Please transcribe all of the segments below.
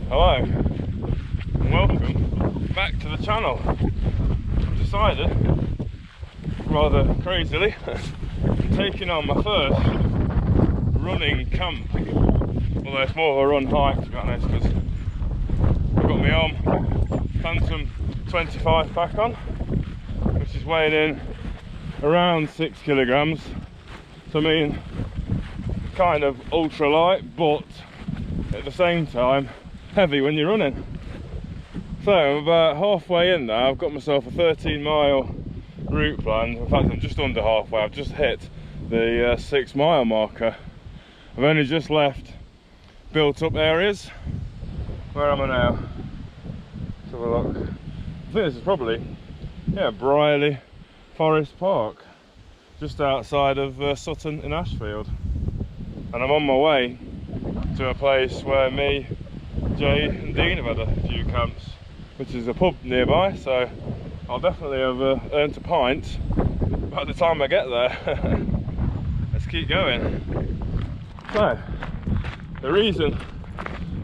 Hello and welcome back to the channel. I've decided, rather crazily, I'm taking on my first running camp. Although it's more of a run hike, to be honest, because I've got my OMM Phantom 25 pack on, which is weighing in around 6 kilograms. So I mean, kind of ultralight, but at the same time heavy when you're running. So I'm about halfway in now. I've got myself a 13-mile route planned. In fact, I'm just under halfway. I've just hit the 6-mile marker. I've only just left built up areas. Where am I now? Let's have a look. I think this is probably, yeah, Brierley Forest Park, just outside of Sutton in Ashfield. And I'm on my way to a place where me, Jay and Dean have had a few camps, which is a pub nearby, so I'll definitely have earned a pint by the time I get there. Let's keep going. So, the reason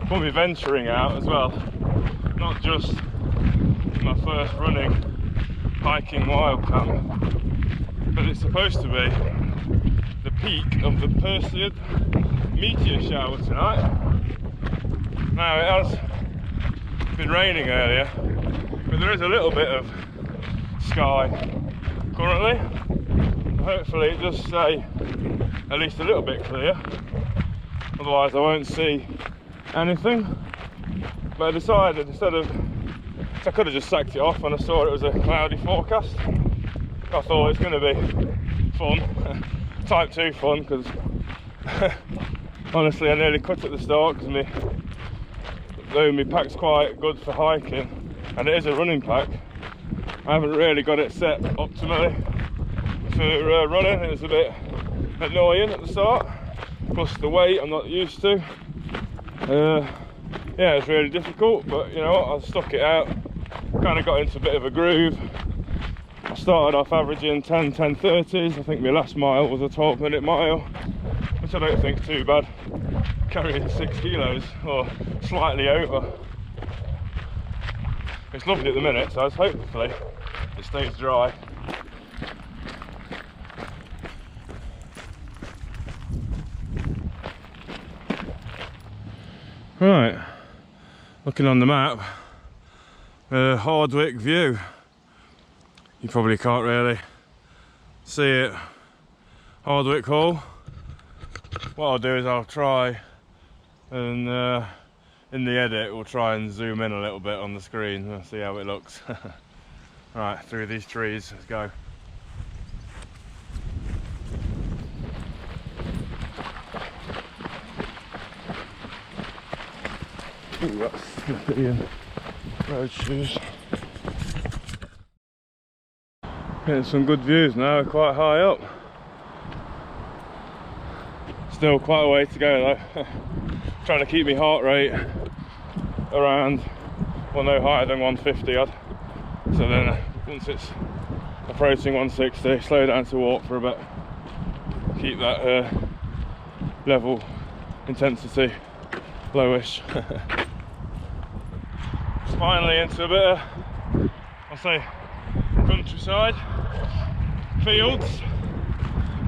for me venturing out as well, not just my first running, hiking wild camp, but it's supposed to be the peak of the Perseid meteor shower tonight. Now, it has been raining earlier, but there is a little bit of sky currently. Hopefully it does stay at least a little bit clear, otherwise I won't see anything. But I decided, instead of, I could have just sacked it off when I saw it was a cloudy forecast. I thought it's going to be fun, type 2 fun, because honestly I nearly cut at the start, because though my pack's quite good for hiking and it is a running pack, I haven't really got it set optimally for running. It was a bit annoying at the start, plus the weight I'm not used to. Yeah, it's really difficult, but you know what, I stuck it out, kind of got into a bit of a groove. I started off averaging 10:30s. I think my last mile was a 12-minute mile, which I don't think too bad, carrying 6 kilos or slightly over. It's lovely at the minute, so hopefully it stays dry. Right, looking on the map, Hardwick View. You probably can't really see it. Hardwick Hall. What I'll do is I'll try and in the edit we'll try and zoom in a little bit on the screen and see how it looks. Right, through these trees, let's go. Ooh, that's Scorpion road shoes. Getting some good views now, we're quite high up. Still quite a way to go though. Trying to keep my heart rate around, well, no higher than 150 odd. So then once it's approaching 160, slow down to walk for a bit. Keep that level intensity lowish. Finally into a bit of, I'll say, countryside, fields,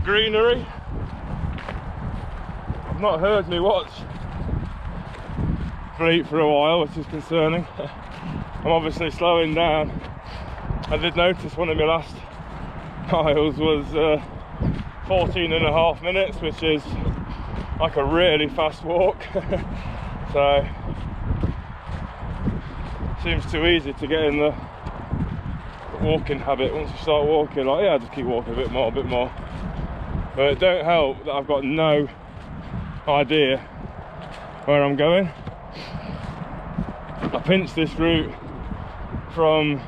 greenery. I've not heard me watch bleat for a while, which is concerning. I'm obviously slowing down. I did notice one of my last miles was 14.5 minutes, which is like a really fast walk. So seems too easy to get in the walking habit. Once you start walking, like, yeah, just keep walking a bit more. But it don't help that I've got no idea where I'm going. I pinched this route from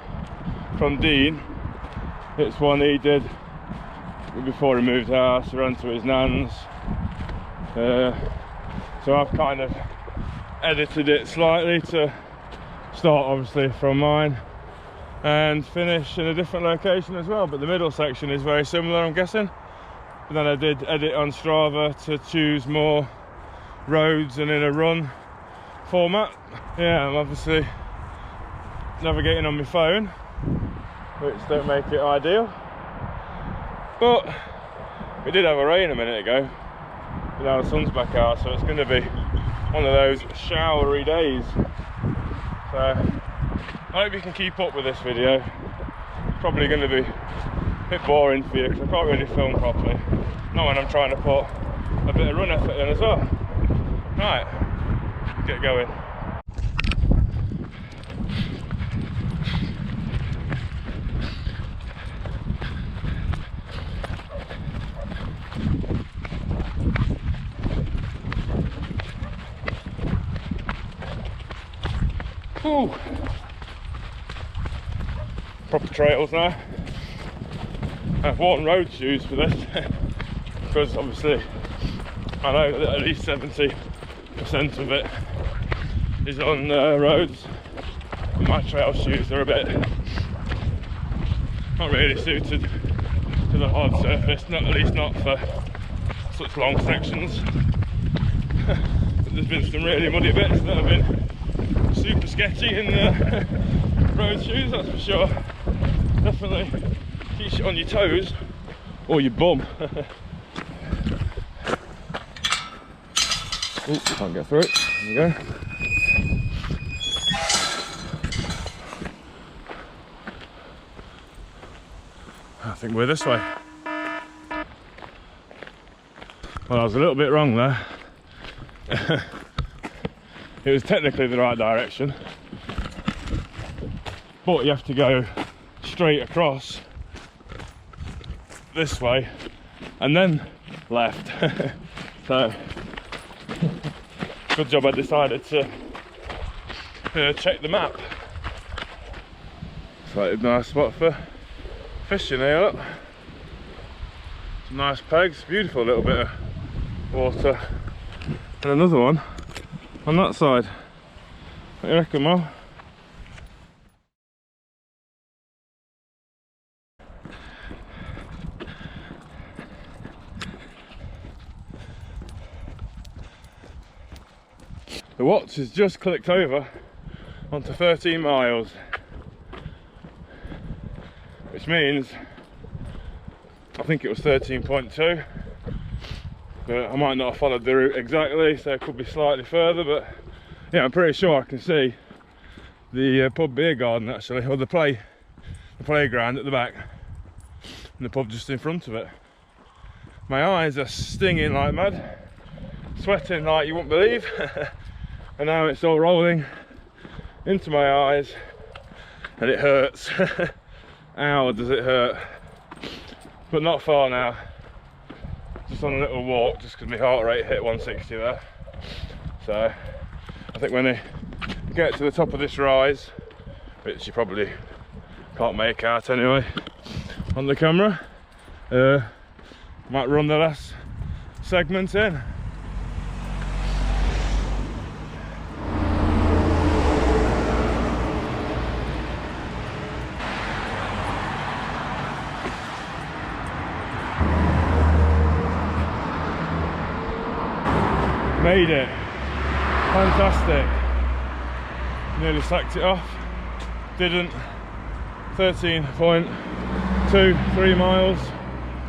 Dean. It's one he did before he moved house, ran to his nan's. So I've kind of edited it slightly to start obviously from mine and finish in a different location as well, but the middle section is very similar, I'm guessing. But then I did edit on Strava to choose more roads and in a run format. yeah, I'm obviously navigating on my phone, which don't make it ideal. But we did have a rain a minute ago, but now the sun's back out, so it's going to be one of those showery days. So I hope you can keep up with this video. It's probably going to be a bit boring for you because I can't really film properly, not when I'm trying to put a bit of run effort in as well. Right, get going. Ooh. Proper trails now. I've worn road shoes for this because obviously I know that at least 70% of it is on roads. My trail shoes are a bit not really suited to the hard surface, not at least not for such long sections. But there's been some really muddy bits that have been super sketchy in road shoes, that's for sure. Definitely keeps you on your toes or your bum. Ooh, can't get through it. There we go. I think we're this way. Well, I was a little bit wrong there. It was technically the right direction, but you have to go straight across this way and then left. So good job I decided to check the map. It's like a nice spot for fishing here, look. Some nice pegs, beautiful little bit of water, and another one on that side. What do you reckon, Mo? The watch has just clicked over onto 13 miles, which means I think it was 13.2, but I might not have followed the route exactly, so it could be slightly further, but yeah, I'm pretty sure I can see the pub beer garden actually, or the playground at the back, and the pub just in front of it. My eyes are stinging like mad, sweating like you wouldn't believe, and now it's all rolling into my eyes, and it hurts. Ow, does it hurt? But not far now. Just on a little walk, just because my heart rate hit 160 there. So I think when I get to the top of this rise, which you probably can't make out anyway on the camera, might run the last segment in. Made it. Fantastic. Nearly sacked it off. Didn't. 13.23 miles.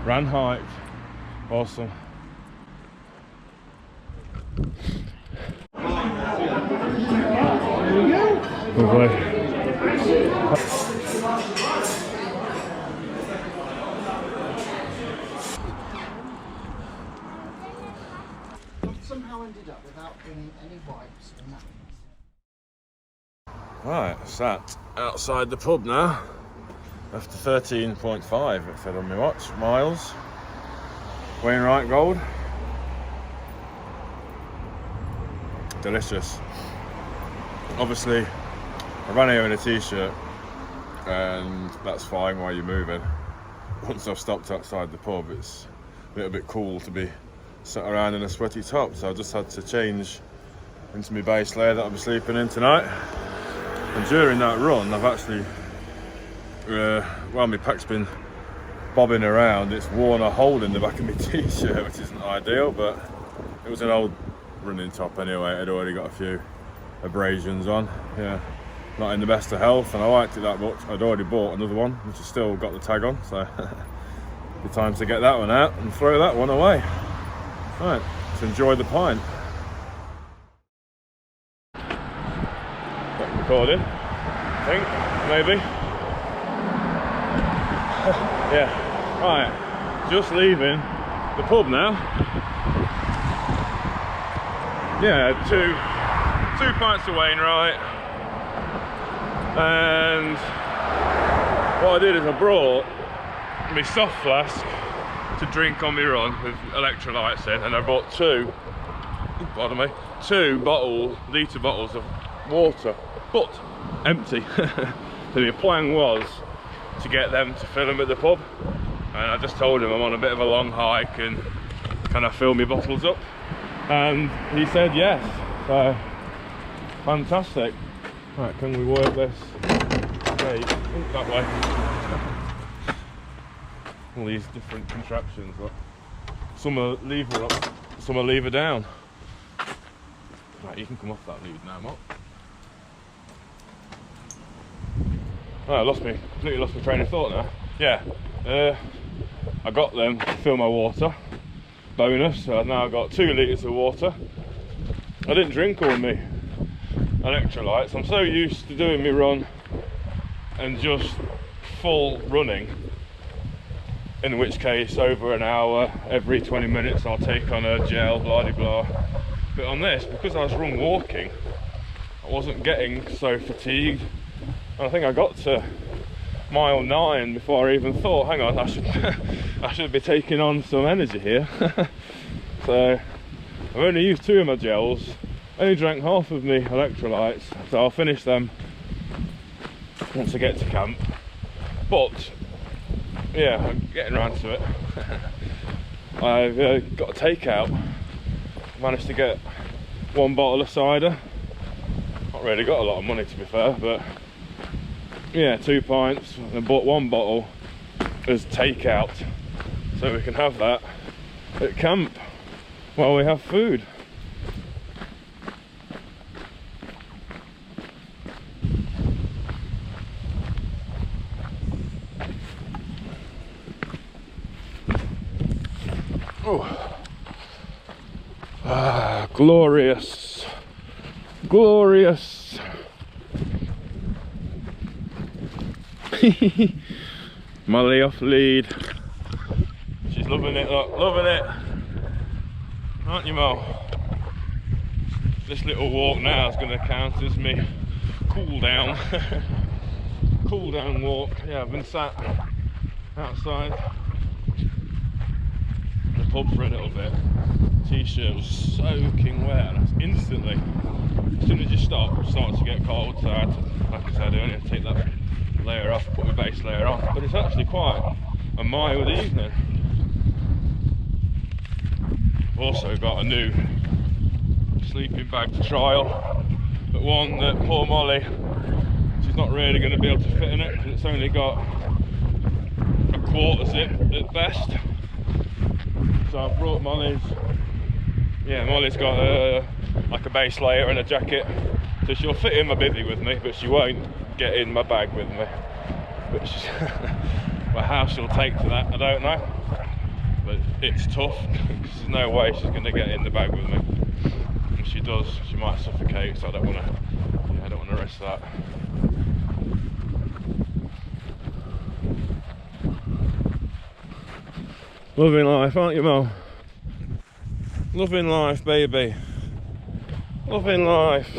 Ran hiked. Awesome. There we go. Lovely. Somehow ended up without bringing any wipes and napkins. Right, sat outside the pub now. After 13.5 it said on my watch, miles. Wainwright Gold. Delicious. Obviously, I ran here in a t-shirt, and that's fine while you're moving. Once I've stopped outside the pub, it's a little bit cool to be sat around in a sweaty top, so I just had to change into my base layer that I'll be sleeping in tonight. And during that run, I've actually, while my pack's been bobbing around, it's worn a hole in the back of my t-shirt, which isn't ideal, but it was an old running top anyway. It had already got a few abrasions on. Yeah, not in the best of health, and I liked it that much. I'd already bought another one, which has still got the tag on, so good time to get that one out and throw that one away. Right, let's enjoy the pint. Recording, I think, maybe. Yeah, right, just leaving the pub now. Yeah, two pints of Wainwright, and what I did is I brought my soft flask to drink on my run with electrolytes in, and I bought two litre bottles of water, but empty. So the plan was to get them to fill them at the pub, and I just told him I'm on a bit of a long hike and can I fill my bottles up, and he said yes. So fantastic. Right, can we work this gate that way? All these different contraptions, look. Some are lever up, some are lever down. Right, you can come off that lead now, Mark. Oh, I completely lost my train of thought now. Yeah, I got them to fill my water. Bonus, so I've now got 2 litres of water. I didn't drink all my electrolytes. I'm so used to doing my run and just full running, in which case over an hour, every 20 minutes I'll take on a gel, blah de blah. But on this, because I was run walking, I wasn't getting so fatigued. And I think I got to mile 9 before I even thought, hang on, I should be taking on some energy here. So I've only used 2 of my gels, only drank half of my electrolytes, so I'll finish them once I get to camp. But yeah, I'm getting around to it. I've got a takeout. Managed to get 1 bottle of cider. Not really got a lot of money, to be fair, but yeah, 2 pints, and bought 1 bottle as takeout, so we can have that at camp while we have food. Oh, glorious, glorious. Molly off lead. She's loving it, look, loving it. Aren't you, Mo? This little walk now is going to count as me cool down. Cool down walk. Yeah, I've been sat outside the pub for a little bit. T-shirt was soaking wet, and instantly, as soon as you stop, it starts to get cold. So I had to, like I said, I only have to take that layer off, put my base layer on. But it's actually quite a mild evening. I've also got a new sleeping bag to trial, but one that poor Molly, she's not really going to be able to fit in it because it's only got a quarter zip at best. So I've brought Molly's. Yeah, Molly's got like a base layer and a jacket, so she'll fit in my bivvy with me, but she won't get in my bag with me. But well, how she'll take to that, I don't know. But it's tough. There's no way she's going to get in the bag with me. If she does, she might suffocate. So I don't want to. Yeah, I don't want to risk that. Loving life, aren't you, Mo? Loving life, baby. Loving life.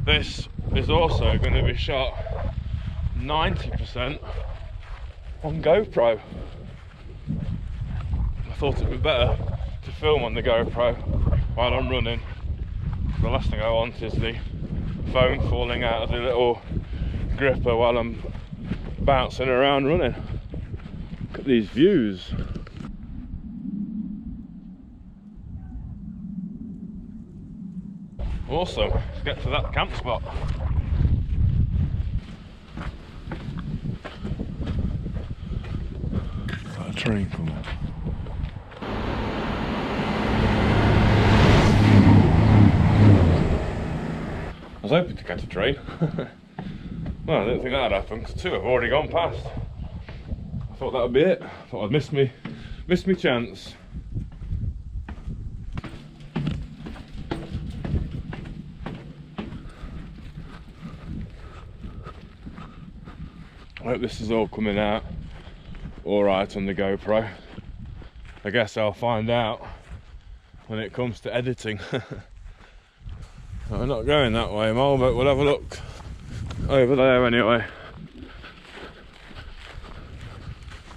This is also going to be shot 90% on GoPro. I thought it would be better to film on the GoPro while I'm running. The last thing I want is the phone falling out of the little gripper while I'm bouncing around running. Look at these views. Awesome, let's get to that camp spot. Got a train coming. I was hoping to catch a train. Well, I didn't think that'd happen because 2 have already gone past. I thought that would be it. I thought I'd missed me chance. I hope this is all coming out alright on the GoPro. I guess I'll find out when it comes to editing. I'm not going that way, Mole, but we'll have a look over there anyway.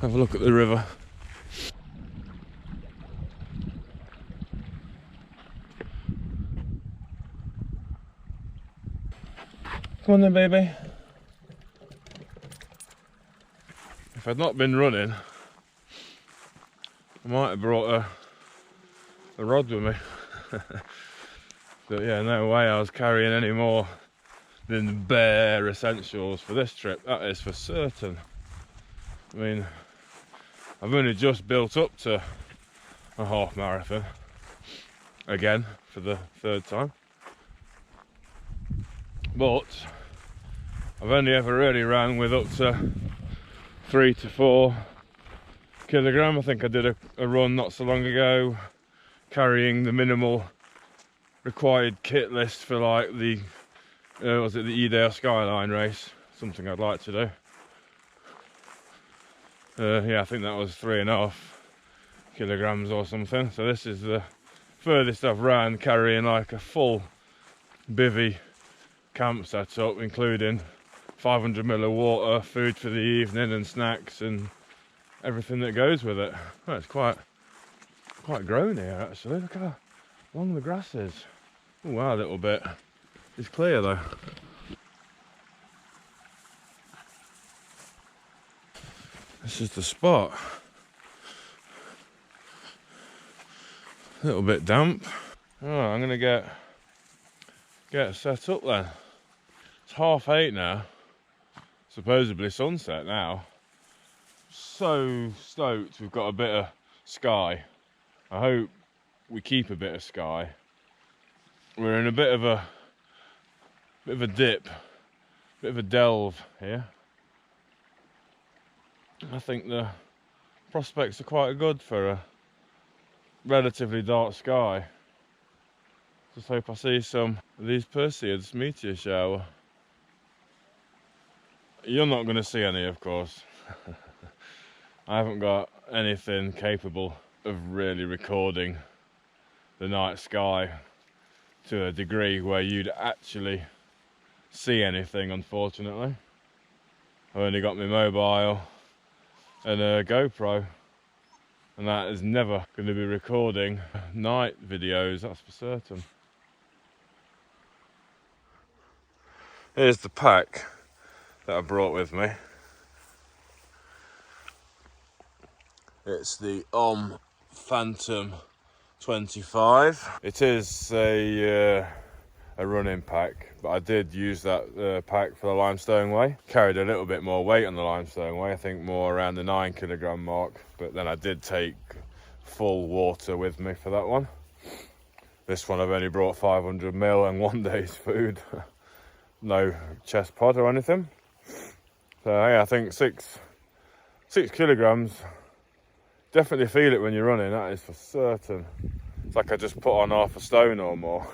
Have a look at the river. Come on then, baby. If I'd not been running, I might have brought a rod with me. But yeah, no way I was carrying any more than the bare essentials for this trip, that is for certain. I mean, I've only just built up to a half marathon, again, for the 3rd time. But I've only ever really ran with up to 3 to 4 kilogram. I think I did a run not so long ago, carrying the minimal required kit list for like the was it the Edale Skyline race, something I'd like to do. Yeah, I think that was 3.5 kilograms or something. So this is the furthest I've ran carrying like a full bivvy camp setup, including 500 ml of water, food for the evening and snacks and everything that goes with it. Well, it's quite grown here actually. Look how long the grass is. Oh wow, a little bit. It's clear though. This is the spot. A little bit damp. Oh, I'm gonna get set up then. It's 8:30 now. Supposedly sunset now. So stoked we've got a bit of sky. I hope we keep a bit of sky. We're in a bit of a dip, bit of a delve here. I think the prospects are quite good for a relatively dark sky. Just hope I see some of these Perseids meteor shower. You're not going to see any, of course. I haven't got anything capable of really recording the night sky to a degree where you'd actually see anything, unfortunately. I've only got my mobile and a GoPro, and that is never going to be recording night videos, that's for certain. Here's the pack that I brought with me. It's the OMM Phantom 25. It is a running pack, but I did use that pack for the limestone way. Carried a little bit more weight on the limestone way, I think more around the 9 kilogram mark, but then I did take full water with me for that one. This one I've only brought 500 ml and 1 day's food. No chest pod or anything. So yeah, I think 6 kilograms. Definitely feel it when you're running, that is for certain. It's like I just put on half a stone or more.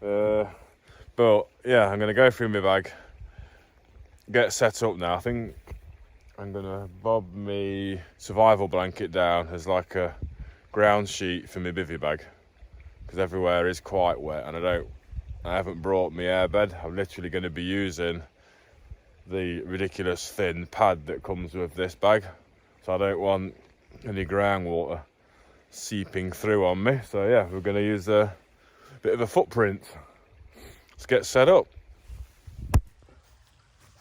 But yeah, I'm gonna go through my bag, get set up now. I think I'm gonna bob me survival blanket down as like a ground sheet for my bivvy bag, because everywhere is quite wet and I haven't brought my airbed. I'm literally going to be using the ridiculous thin pad that comes with this bag, so I don't want any groundwater seeping through on me. So yeah, we're going to use a bit of a footprint. Let's get set up.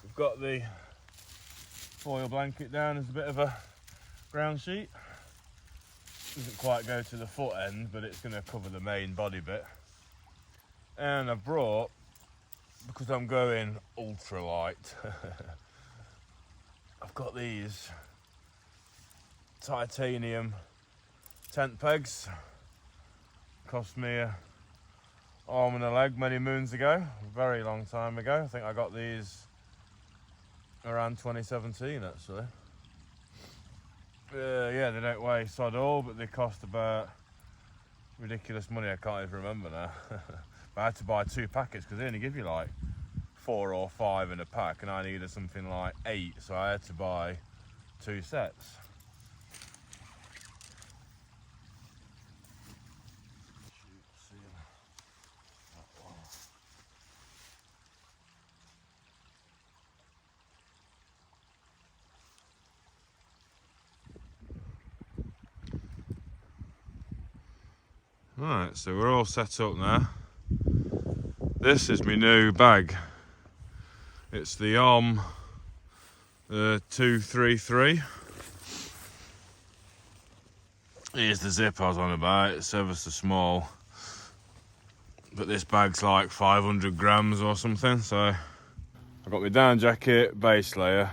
We've got the foil blanket down as a bit of a ground sheet. Doesn't quite go to the foot end, but it's going to cover the main body bit. And I've brought, because I'm going ultralight, I've got these titanium tent pegs. Cost me arm and a leg many moons ago, a very long time ago. I think I got these around 2017 actually. Yeah, they don't weigh sod all, but they cost about ridiculous money. I can't even remember now. But I had to buy 2 packets because they only give you like 4 or 5 in a pack, and I needed something like 8, so I had to buy 2 sets. Right, so we're all set up now. This is my new bag. It's the OMM 233. Here's the zip I was on about. It's ever so small, but this bag's like 500 grams or something. So I've got my down jacket, base layer.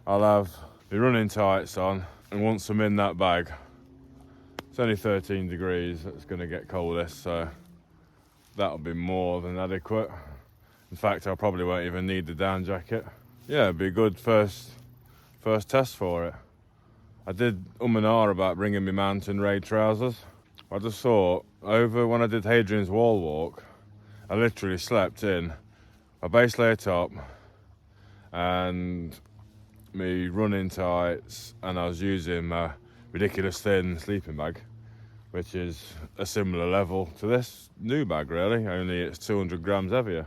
I'll have my running tights on, and once I'm in that bag, it's only 13 degrees. It's going to get coldest, so that'll be more than adequate. In fact, I probably won't even need the down jacket. Yeah, it'd be a good first test for it. I did and ah about bringing my mountain raid trousers. I just thought, over when I did Hadrian's Wall walk, I literally slept in a base layer top and me running tights, and I was using my ridiculous thin sleeping bag, which is a similar level to this new bag really, only it's 200 grams heavier.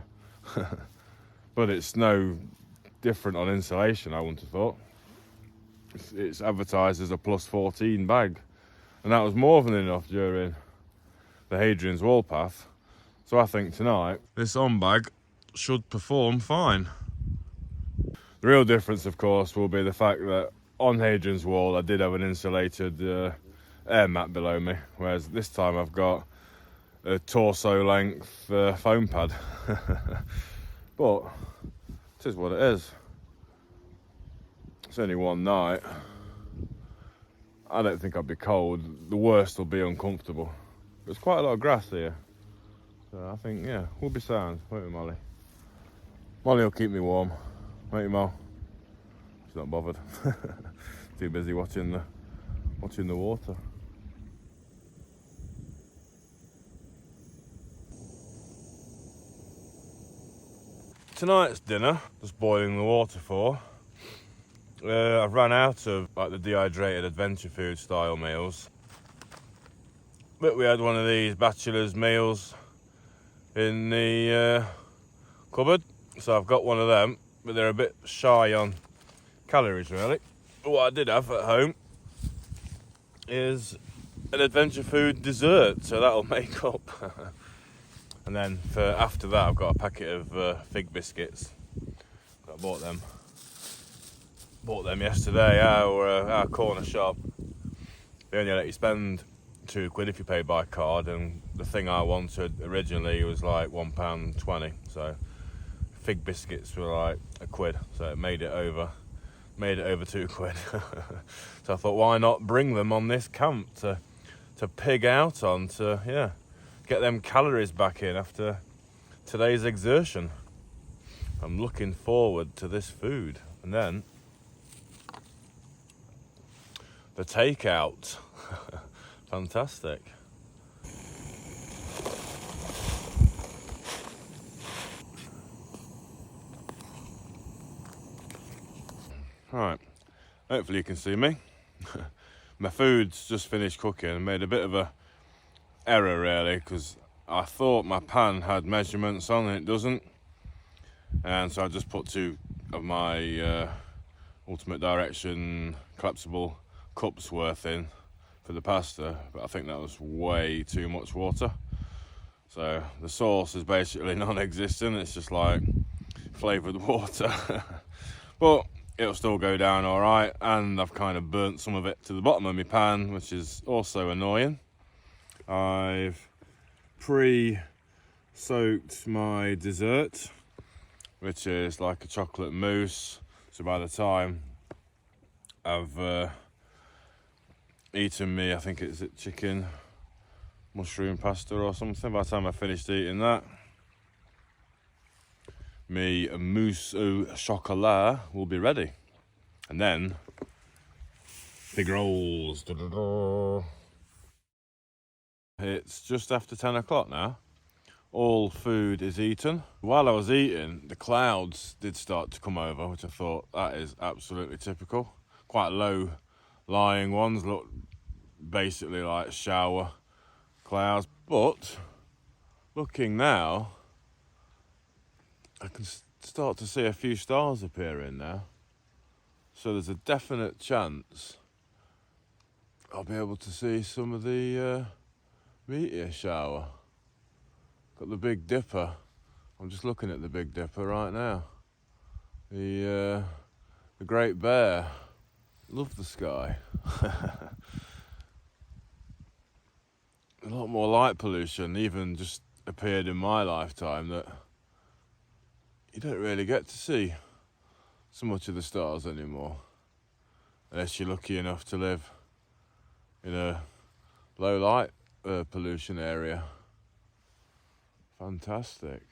But it's no different on insulation, I wouldn't have thought. It's advertised as a plus 14 bag, and that was more than enough during the Hadrian's Wall path. So I think tonight this on bag should perform fine. The real difference, of course, will be the fact that on Hadrian's Wall I did have an insulated air mat below me, whereas this time I've got a torso length foam pad. But it is what it is. It's only one night. I don't think I'd be cold. The worst will be uncomfortable. There's quite a lot of grass here, so I think, yeah, we'll be sound, won't we, Molly? Molly will keep me warm, won't you, Mo? She's not bothered. Too busy watching the water. Tonight's dinner, just boiling the water for. I've run out of like the dehydrated adventure food style meals, but we had one of these bachelor's meals in the cupboard, so I've got one of them, but they're a bit shy on calories really. But what I did have at home is an adventure food dessert, so that'll make up. And then for after that I've got a packet of fig biscuits. I bought them yesterday at our corner shop. They only let you spend £2 if you pay by card, and the thing I wanted originally was like £1.20, so fig biscuits were like £1, so it made it over £2. So I thought, why not bring them on this camp to pig out on, to get them calories back in after today's exertion. I'm looking forward to this food. And then the takeout. Fantastic. Right, hopefully you can see me. My food's just finished cooking and made a bit of a error really, because I thought my pan had measurements on and it doesn't, and so I just put 2 of my Ultimate Direction collapsible cups worth in for the pasta, but I think that was way too much water, so the sauce is basically non-existent. It's just like flavoured water. But it'll still go down all right, and I've kind of burnt some of it to the bottom of my pan, which is also annoying. I've pre-soaked my dessert, which is like a chocolate mousse, so by the time I've eaten me, I think it's chicken mushroom pasta or something. By the time I finished eating that, me mousse au chocolat will be ready. And then, big rolls. Da-da-da. It's just after 10 o'clock now. All food is eaten. While I was eating, the clouds did start to come over, which I thought that is absolutely typical. Quite low lying ones, look basically like shower clouds. But looking now, I can start to see a few stars appearing now. So there's a definite chance I'll be able to see some of the meteor shower. Got the Big Dipper. I'm just looking at the Big Dipper right now. The Great Bear. Love the sky. A lot more light pollution even just appeared in my lifetime that you don't really get to see so much of the stars anymore. Unless you're lucky enough to live in a low light pollution area. Fantastic.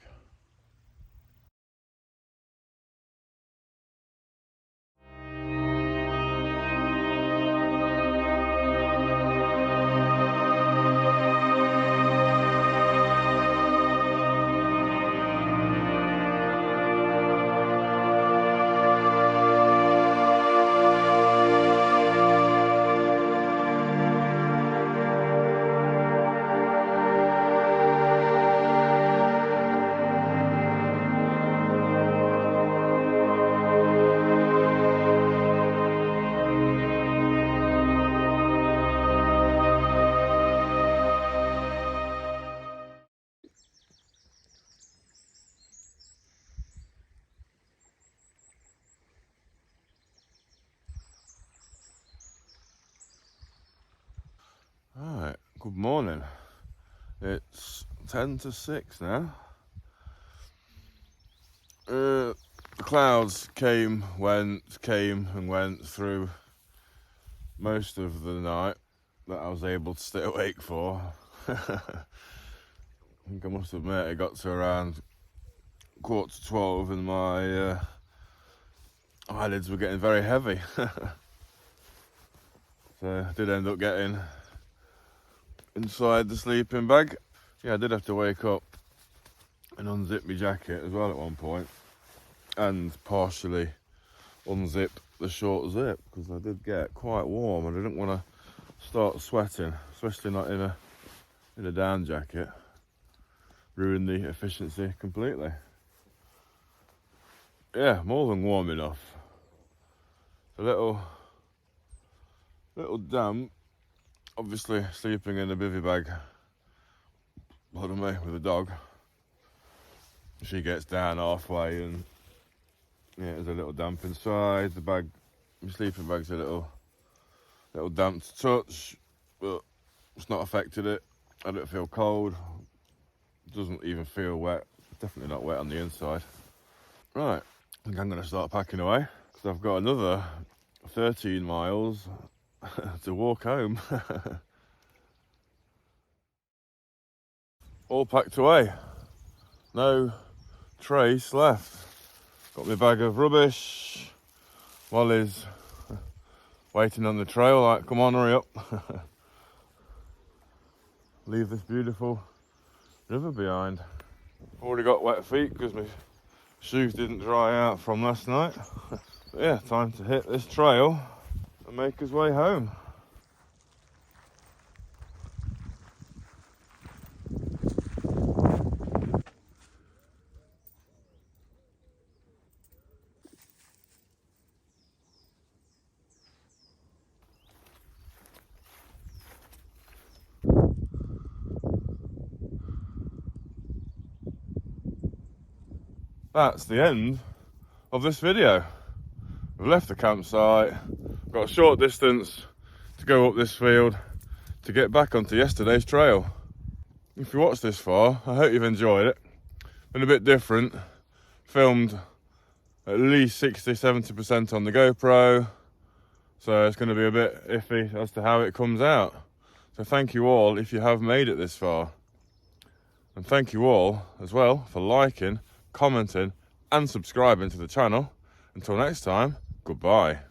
Alright, good morning. It's 10 to 6 now. The clouds came and went through most of the night that I was able to stay awake for. I think I must admit it got to around 11:45 and my eyelids were getting very heavy. So I did end up getting inside the sleeping bag. Yeah, I did have to wake up and unzip my jacket as well at one point, and partially unzip the short zip because I did get quite warm and I didn't want to start sweating, especially not in a down jacket. Ruin the efficiency completely. Yeah, more than warm enough. A little damp. Obviously sleeping in a bivvy bag, pardon me, with a dog. She gets down halfway and yeah, there's a little damp inside. The bag, my sleeping bag's a little damp to touch, but it's not affected it. I don't feel cold. It doesn't even feel wet. Definitely not wet on the inside. Right, I think I'm going to start packing away because I've got another 13 miles to walk home. All packed away. No trace left. Got my bag of rubbish. Wally's waiting on the trail like, come on, hurry up. Leave this beautiful river behind. Already got wet feet because my shoes didn't dry out from last night. But yeah, time to hit this trail and make his way home. That's the end of this video. We've left the campsite, got a short distance to go up this field to get back onto yesterday's trail. If you watched this far, I hope you've enjoyed it. Been a bit different, filmed at least 60-70% on the GoPro, so it's going to be a bit iffy as to how it comes out. So thank you all if you have made it this far. And thank you all as well for liking, commenting and subscribing to the channel. Until next time, goodbye.